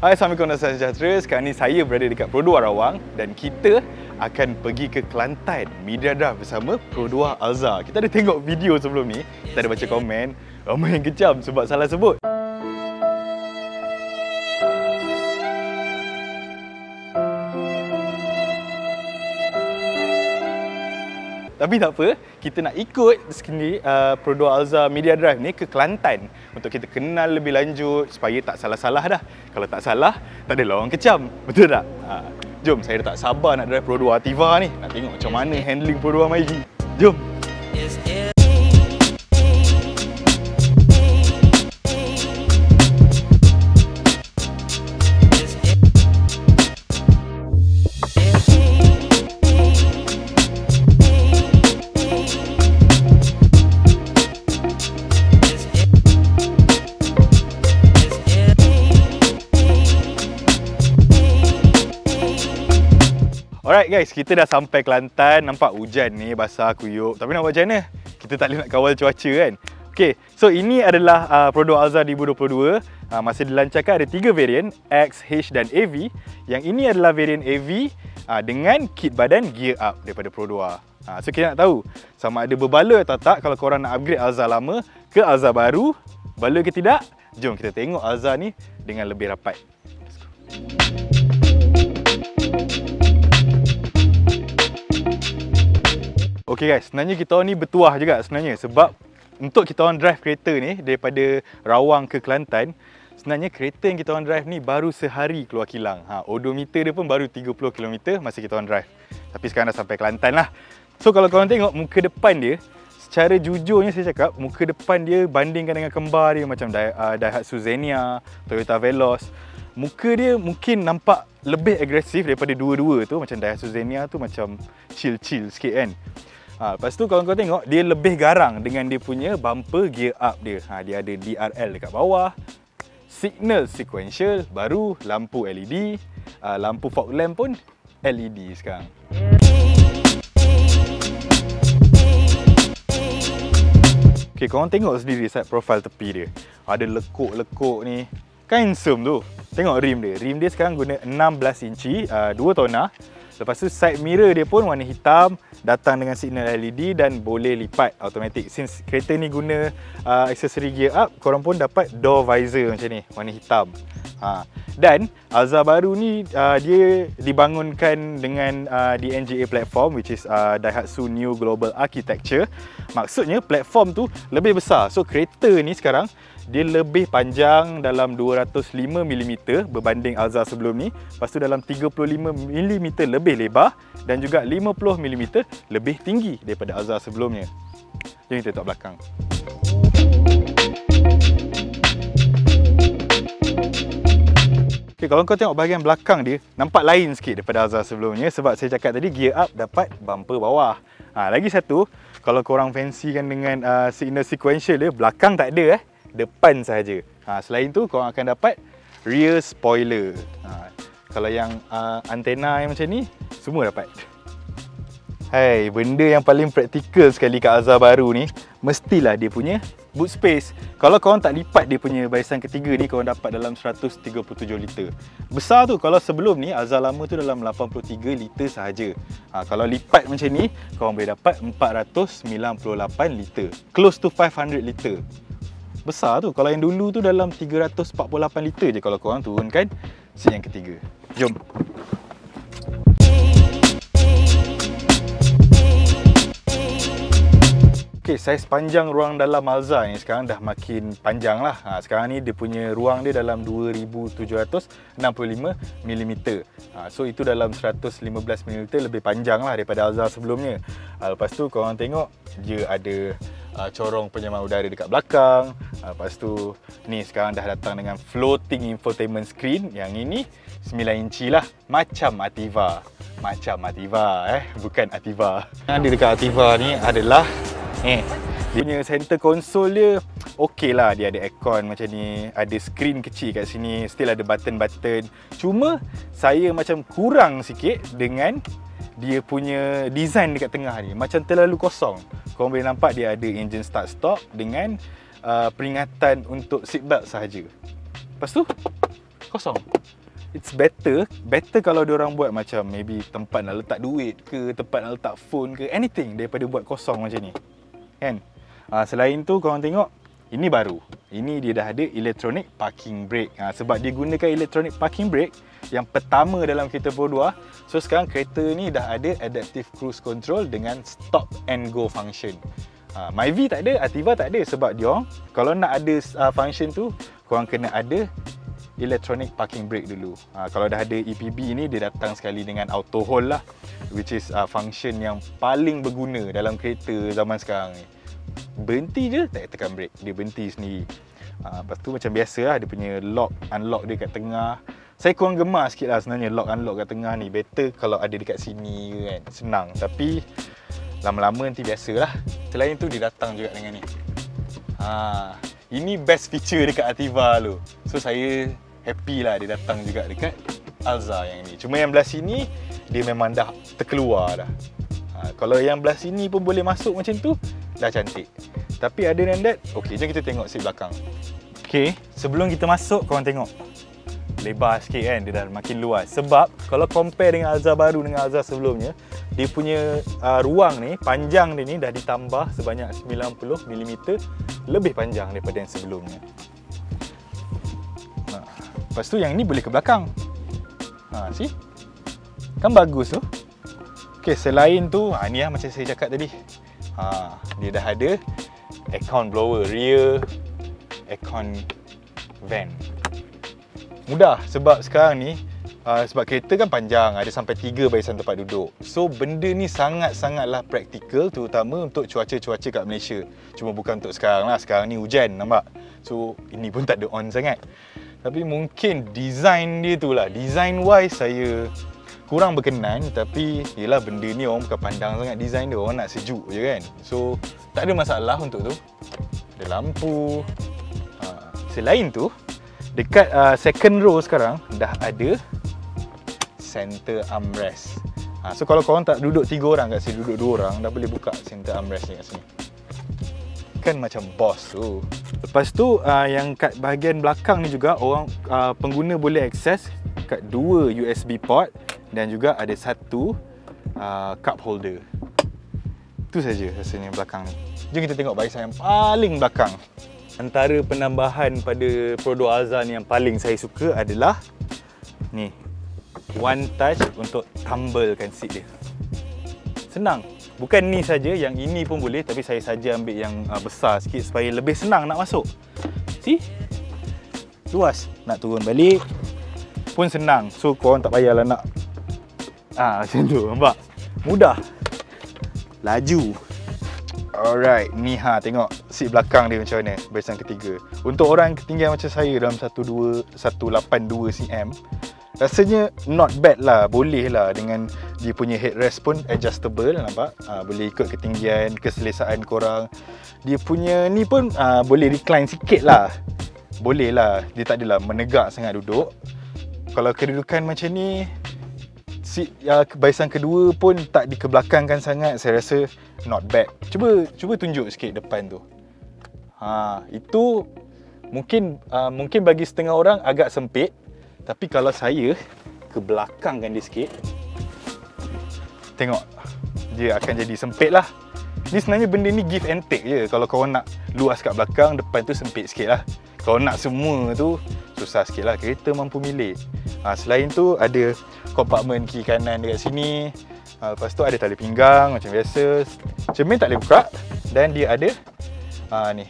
Hai, Assalamualaikum dan salam sejahtera. Sekarang ni saya berada dekat Pro2 Rawang dan kita akan pergi ke Kelantan Media Drive bersama Pro2 Alza. Kita ada tengok video sebelum ni, kita ada baca komen, ramai yang kecam sebab salah sebut. Tapi tak apa, kita nak ikut sendiri Pro2 Alza Media Drive ni ke Kelantan untuk kita kenal lebih lanjut supaya tak salah-salah dah. Kalau tak salah, tak adalah orang kecam. Betul tak? Jom, saya dah tak sabar nak drive Pro2 Ativa ni. Nak tengok macam mana handling Pro2 MyG. Jom! Alright guys, kita dah sampai Kelantan. Nampak hujan ni, basah kuyup. Tapi nak buat macam mana? Kita tak boleh nak kawal cuaca kan? Okay, so ini adalah Pro2 Alza 2022. Masih dilancarkan ada 3 varian, X, H dan AV. Yang ini adalah varian AV dengan kit badan gear up daripada Pro2. So kita nak tahu sama ada berbaloi atau tak kalau korang nak upgrade Alza lama ke Alza baru. Baloi ke tidak? Jom kita tengok Alza ni dengan lebih rapat. Let's go. Okay guys, sebenarnya kita orang ni bertuah juga sebenarnya sebab untuk kita orang drive kereta ni daripada Rawang ke Kelantan, sebenarnya kereta yang kita orang drive ni baru sehari keluar kilang. Odometer dia pun baru 30 km masa kita orang drive. Tapi sekarang dah sampai Kelantan lah. So kalau korang tengok muka depan dia, secara jujurnya saya cakap, muka depan dia bandingkan dengan kembar dia macam Daihatsu Xenia, Toyota Veloz, muka dia mungkin nampak lebih agresif daripada dua-dua tu. Macam Daihatsu Xenia tu macam chill-chill sikit kan. Lepas tu kalau kau tengok, dia lebih garang dengan dia punya bumper gear up dia. Dia ada DRL dekat bawah, signal sequential baru, lampu LED, lampu fog lamp pun LED sekarang. Okay, korang tengok sendiri side profile tepi dia. Ada lekuk-lekuk ni. Kan handsome tu. Tengok rim dia. Rim dia sekarang guna 16 inci, 2 tona. Lepas tu side mirror dia pun warna hitam, datang dengan signal LED dan boleh lipat automatic. Since kereta ni guna aksesori gear up, korang pun dapat door visor macam ni, warna hitam. Dan Alza baru ni dia dibangunkan dengan DNGA platform, which is Daihatsu New Global Architecture. Maksudnya platform tu lebih besar. So kereta ni sekarang dia lebih panjang dalam 205mm berbanding Alza sebelum ni. Lepas tu dalam 35mm lebih lebar dan juga 50mm lebih tinggi daripada Alza sebelumnya. Jom kita tengok belakang. Okay, kalau kau tengok bahagian belakang dia, nampak lain sikit daripada Alza sebelumnya sebab saya cakap tadi gear up dapat bumper bawah. Lagi satu, kalau korang fancykan dengan signal sequential dia, belakang tak ada depan sahaja. Selain tu korang akan dapat rear spoiler. Kalau yang antena yang macam ni, semua dapat. Hai, benda yang paling praktikal sekali kat Alza baru ni, mestilah dia punya boot space. Kalau korang tak lipat dia punya barisan ketiga ni, korang dapat dalam 137 liter. Besar tu, kalau sebelum ni Alza lama tu dalam 83 liter sahaja. Kalau lipat macam ni, korang boleh dapat 498 liter. Close to 500 liter. Besar tu. Kalau yang dulu tu dalam 348 liter je kalau korang turunkan seat yang ketiga. Jom. Okay, saiz panjang ruang dalam Alza ni sekarang dah makin panjang lah. Sekarang ni dia punya ruang dia dalam 2765mm. So itu dalam 115mm lebih panjang lah daripada Alza sebelumnya. Lepas tu korang tengok dia ada corong penyamai udara dekat belakang. Lepas tu ni sekarang dah datang dengan floating infotainment screen. Yang ini 9 inci lah, macam Ativa. Bukan Ativa. Yang ada dekat Ativa ni adalah dia punya center console dia okey lah. Dia ada aircon macam ni, ada screen kecil kat sini, still ada button-button. Cuma saya macam kurang sikit dengan dia punya design dekat tengah ni. Macam terlalu kosong. Korang boleh nampak dia ada engine start stop dengan peringatan untuk seatbelt sahaja. Lepas tu kosong. It's better kalau diorang buat macam maybe tempat nak letak duit ke, tempat nak letak phone ke, anything daripada buat kosong macam ni. Kan? Selain tu korang tengok, ini baru. Ini dia dah ada electronic parking brake. Sebab dia gunakan electronic parking brake yang pertama dalam kereta Pro 2. So sekarang kereta ni dah ada adaptive cruise control dengan stop and go function. Myvi tak ada, Ativa tak ada sebab dia kalau nak ada function tu, korang kena ada electronic parking brake dulu. Kalau dah ada EPB ni, dia datang sekali dengan auto hold lah, which is function yang paling berguna dalam kereta zaman sekarang ni. Berhenti je, tak tekan brake, dia berhenti sendiri. Lepas tu macam biasa lah, dia punya lock, unlock dia kat tengah. Saya kurang gemar sikit lah sebenarnya lock, unlock kat tengah ni. Better kalau ada dekat sini kan, senang. Tapi lama-lama nanti biasalah. Selain tu dia datang juga dengan ni. Ini best feature dekat Ativa tu. So saya happy lah dia datang juga dekat Alza yang ni. Cuma yang belah sini dia memang dah terkeluar dah. Kalau yang belah sini pun boleh masuk macam tu, dah cantik. Tapi other than that, okey, jom kita tengok seat belakang. Okey, sebelum kita masuk korang tengok. Lebar sikit kan, dia dah makin luas. Sebab kalau compare dengan Alza baru dengan Alza sebelumnya, dia punya ruang ni, panjang dia ni dah ditambah sebanyak 90mm lebih panjang daripada yang sebelumnya. Lepas tu yang ni boleh ke belakang. See? Kan bagus tu. Okey, selain tu, ni lah macam saya cakap tadi. Dia dah ada aircon blower rear, aircon vent. Mudah sebab sekarang ni sebab kereta kan panjang, ada sampai 3 barisan tempat duduk. So benda ni sangat-sangatlah praktikal, terutama untuk cuaca-cuaca kat Malaysia. Cuma bukan untuk sekarang lah, sekarang ni hujan nampak. So ini pun tak ada on sangat. Tapi mungkin design dia tu lah, design wise saya kurang berkenan. Tapi yelah, benda ni orang bukan pandang sangat design dia, orang nak sejuk je kan. So tak ada masalah untuk tu. Ada lampu. Selain tu, dekat second row sekarang dah ada center armrest. So kalau korang tak duduk 3 orang kat sini, duduk 2 orang, dah boleh buka center armrest ni kat sini. Kan macam boss tu. Lepas tu yang kat bahagian belakang ni juga orang pengguna boleh akses kat 2 USB port dan juga ada 1 cup holder. Itu saja rasanya belakang ni. Jom kita tengok barisan yang paling belakang. Antara penambahan pada Pro 2 Alza ni yang paling saya suka adalah ni, one touch untuk tumblekan seat dia. Senang. Bukan ni saja, yang ini pun boleh, tapi saya saja ambil yang besar sikit supaya lebih senang nak masuk. See? Luas. Nak turun balik pun senang. So korang tak payahlah nak macam tu, nampak? Mudah. Laju. Alright, ni tengok seat belakang dia macam mana, barisan ketiga. Untuk orang ketinggian macam saya dalam 182 cm, rasanya not bad lah, boleh lah dengan dia punya headrest pun adjustable, nampak? Boleh ikut ketinggian, keselesaan korang. Dia punya ni pun boleh recline sikit lah. Boleh lah, dia tak adalah menegak sangat duduk. Kalau kedudukan macam ni, seat barisan kedua pun tak dikebelakangkan sangat, saya rasa not bad. Cuba tunjuk sikit depan tu. Itu mungkin bagi setengah orang agak sempit, tapi kalau saya kebelakangkan dia sikit, tengok dia akan jadi sempit lah. Ni sebenarnya benda ni give and take je. Kalau korang nak luas kat belakang, depan tu sempit sikit lah. Kalau nak semua tu susah sikit lah. Kereta mampu milih. Selain tu ada kompartmen kiri kanan dekat sini. Lepas tu ada tali pinggang macam biasa. Cermin tak boleh buka. Dan dia ada ni,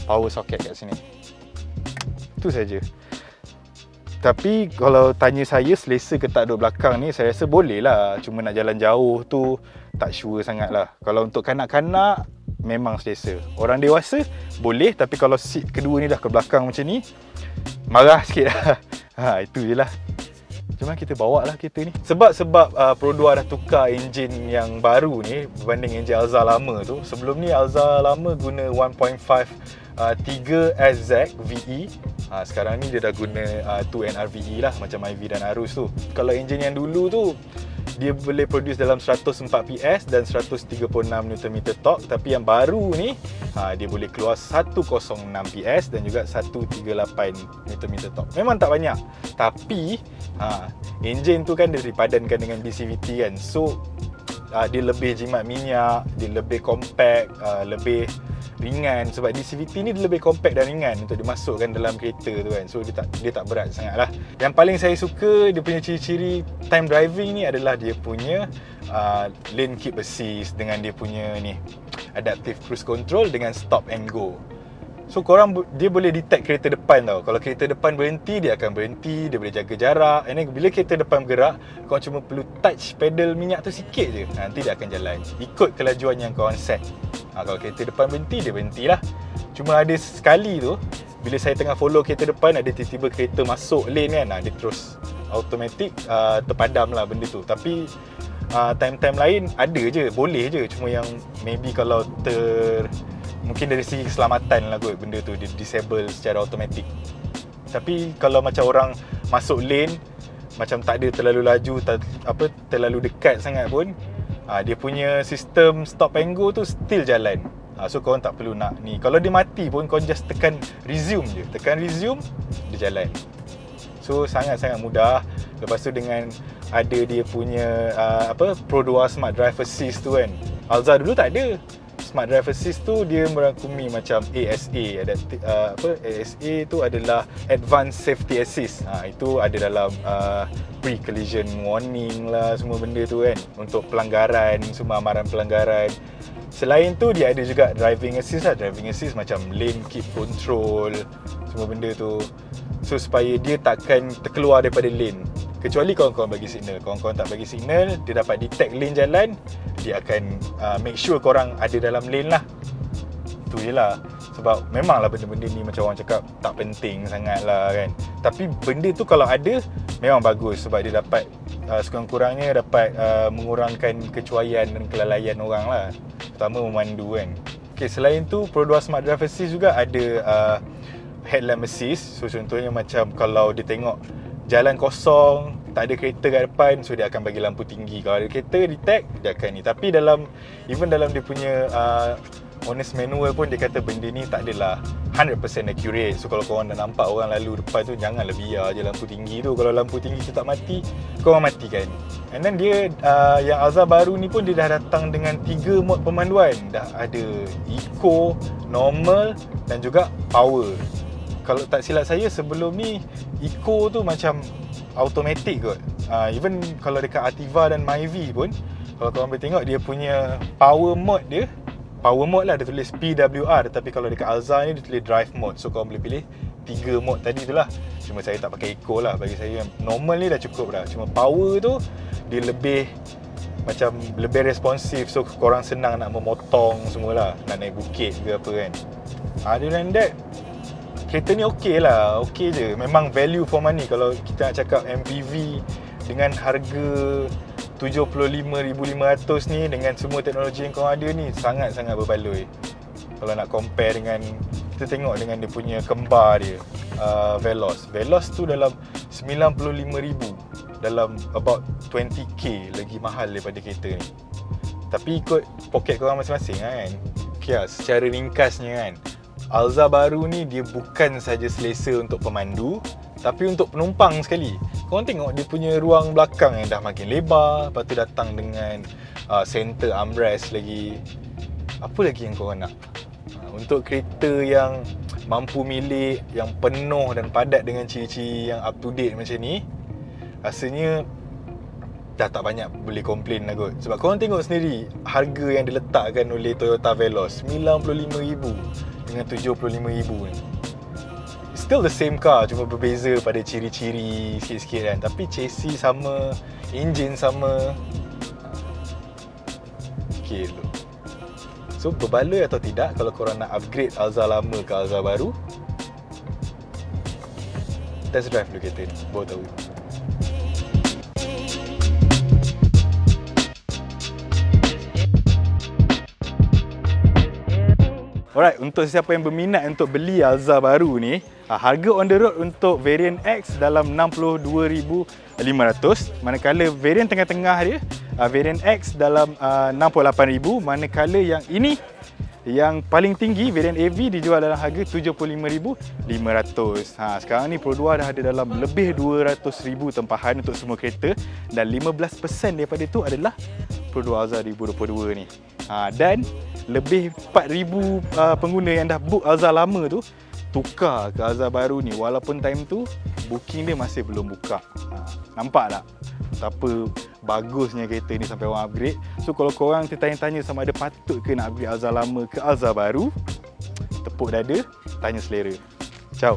power socket kat sini. Itu saja. Tapi kalau tanya saya selesa ke tak duduk belakang ni, saya rasa boleh lah. Cuma nak jalan jauh tu tak sure sangat lah. Kalau untuk kanak-kanak memang selesa. Orang dewasa boleh, tapi kalau seat kedua ni dah ke belakang macam ni, marah sikit lah. Itu je lah. Cuma kita bawa lah kereta ni. Sebab Pro 2 dah tukar enjin yang baru ni berbanding enjin Alza lama tu. Sebelum ni Alza lama guna 1.5 3SZ VE. Sekarang ni dia dah guna 2NR VE lah, macam Myvi dan Arus tu. Kalau enjin yang dulu tu dia boleh produce dalam 104 PS dan 136 Nm torque. Tapi yang baru ni dia boleh keluar 106 PS dan juga 138 Nm torque. Memang tak banyak, tapi enjin tu kan dia dipadankan dengan DCVT kan. So dia lebih jimat minyak, dia lebih compact, lebih ringan. Sebab DCVT ni dia lebih compact dan ringan untuk dimasukkan dalam kereta tu kan. So dia tak berat sangat lah. Yang paling saya suka dia punya ciri-ciri time driving ni adalah dia punya lane keep assist dengan dia punya ni adaptive cruise control dengan stop and go. So dia boleh detect kereta depan tau. Kalau kereta depan berhenti, dia akan berhenti. Dia boleh jaga jarak. And then bila kereta depan bergerak, korang cuma perlu touch pedal minyak tu sikit je, nanti dia akan jalan ikut kelajuan yang korang set. Kalau kereta depan berhenti, dia berhentilah. Cuma ada sekali tu, bila saya tengah follow kereta depan, ada tiba-tiba kereta masuk lane kan, dia terus automatic terpadam lah benda tu. Tapi time-time lain ada je, boleh je. Cuma yang maybe kalau mungkin dari segi keselamatan lah kot, benda tu dia disable secara automatik. Tapi kalau macam orang masuk lane, macam tak ada terlalu laju, terlalu dekat sangat pun, dia punya sistem stop and go tu still jalan. So korang tak perlu nak ni. Kalau dia mati pun, korang just tekan resume je. Tekan resume, dia jalan. So sangat-sangat mudah. Lepas tu dengan ada dia punya Pro 2 Smart Drive Assist tu kan, Alza dulu tak ada. Smart Drive Assist tu dia merangkumi macam ASA. ASA tu adalah Advanced Safety Assist. Itu ada dalam pre-collision warning lah, semua benda tu kan, untuk pelanggaran, semua amaran pelanggaran. Selain tu dia ada juga Driving Assist lah. Driving Assist macam lane keep control, semua benda tu. So supaya dia takkan terkeluar daripada lane. Kecuali kawan-kawan bagi signal. Kawan-kawan tak bagi signal, dia dapat detect lane jalan, dia akan make sure korang ada dalam lane lah. Tu je lah. Sebab memanglah benda-benda ni macam orang cakap tak penting sangat lah kan. Tapi benda tu kalau ada, memang bagus. Sebab dia dapat sekurang-kurangnya dapat mengurangkan kecuaian dan kelalaian orang lah, terutama memandu kan. Okay, selain tu Pro 2 Smart Drive Assist juga ada Headlamp Assist. So contohnya macam kalau dia tengok jalan kosong, tak ada kereta kat depan, so dia akan bagi lampu tinggi. Kalau ada kereta detect, dia akan ni. Tapi even dalam dia punya honest manual pun dia kata benda ni tak adalah 100% accurate. So kalau korang dah nampak orang lalu depan tu, janganlah biar je lampu tinggi tu. Kalau lampu tinggi tu tak mati, korang matikan. And then dia yang Alza baru ni pun dia dah datang dengan 3 mod pemanduan. Dah ada Eco, Normal dan juga Power. Kalau tak silap saya sebelum ni Eco tu macam automatic kot. Even kalau dekat Ativa dan Myvi pun, kalau korang boleh tengok dia punya power mode dia, power mode lah dia tulis PWR. Tapi kalau dekat Alza ni dia tulis drive mode. So korang boleh pilih 3 mode tadi tu lah. Cuma saya tak pakai Eco lah. Bagi saya normal ni dah cukup dah. Cuma power tu dia lebih macam lebih responsif. So korang senang nak memotong semualah, nak naik bukit ke apa kan. Other than that, kereta ni okey lah, okey je. Memang value for money. Kalau kita nak cakap MPV dengan harga 75,500 ni, dengan semua teknologi yang korang ada ni, sangat-sangat berbaloi. Kalau nak compare dengan, kita tengok dengan dia punya kembar dia, Veloz tu dalam 95,000, dalam about 20k lagi mahal daripada kereta ni. Tapi ikut poket korang masing-masing kan. Okay lah, secara ringkasnya kan, Alza baru ni dia bukan saja selesa untuk pemandu, tapi untuk penumpang sekali. Korang tengok dia punya ruang belakang yang dah makin lebar. Lepas tu datang dengan center armrest lagi. Apa lagi yang korang nak? Untuk kereta yang mampu milik, yang penuh dan padat dengan ciri-ciri yang up to date macam ni, rasanya dah tak banyak boleh komplain lah kot. Sebab korang tengok sendiri harga yang diletakkan oleh Toyota Veloz, 95,000 dengan 75,000 ni. Still the same car, cuma berbeza pada ciri-ciri sikit-sikit kan. Tapi chassis sama, engine sama. Okay dulu. So berbaloi atau tidak kalau korang nak upgrade Alza lama ke Alza baru? Test drive dulu kereta ni, baru tahu. Alright, untuk siapa yang berminat untuk beli Alza baru ni, harga on the road untuk variant X dalam 62,500, manakala variant tengah-tengah dia, variant X dalam 68,000, manakala yang ini yang paling tinggi variant AV dijual dalam harga 75,500. Sekarang ni Pro 2 dah ada dalam lebih 200,000 tempahan untuk semua kereta, dan 15% daripada itu adalah Pro 2 Alza 2022 ni. Dan lebih 4,000 pengguna yang dah book Alza lama tu tukar ke Alza baru ni, walaupun time tu booking dia masih belum buka. Nampak tak betapa bagusnya kereta ni sampai orang upgrade. So kalau korang tertanya-tanya sama ada patut ke nak upgrade Alza lama ke Alza baru, tepuk dada, tanya selera. Ciao.